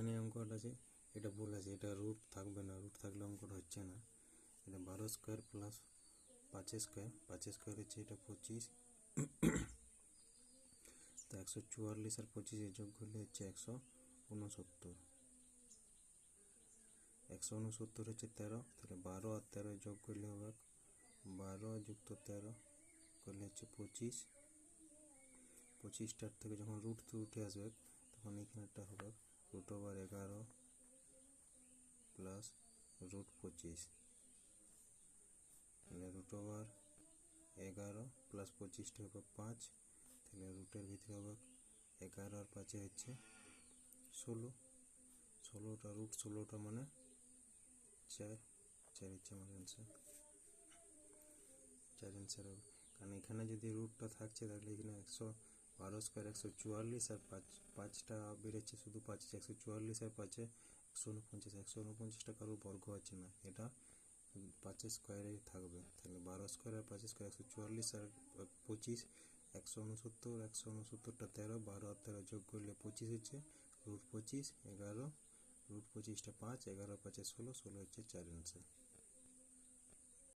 এখানে অঙ্কটা আছে, এটা ভুল আছে, এটা রুট থাকবে না, রুট থাকলে অঙ্কটা হচ্ছে না। এটা 12 স্কোয়ার প্লাস 5 স্কোয়ার, 5 স্কোয়ার হচ্ছে এটা 25, তো 144 আর 25 যোগ করলে হচ্ছে 169, 169 হচ্ছে 13, তাহলে 12 আর 13 যোগ করলে হবে 12 যুক্ত 13 করলে হচ্ছে 25, 25টার থেকে যখন রুট উঠে আসবে তখন এখানেটা হবে √11 প্লাস √25, তাহলে √11 প্লাস 25টা হবে 5, তাহলে রুটের ভিতরে হবে 11 আর 5 হচ্ছে 16, 16টা রুট 16টা মানে 4, 4 হচ্ছে আমার অ্যান্সার, 4 অ্যান্সার হবে। কারণ এখানে যদি রুটটা থাকছে তাহলে এখানে 112 স্কোয়ার 144 আর 5টা বেড়েছে, শুধু 5 144 আর 5 149, 149টা কারোর বর্গ আছে না, এটা 5 স্কোয়ারে থাকবে, তাহলে 12 স্কোয়ার আর 5 স্কোয়ার 144 আর 25 169, 169টা 13, 12 আর 13 যোগ করলে 25 হচ্ছে √25, 11 √25টা 5, 11 5 16, 16 হচ্ছে 4 অ্যান্সার।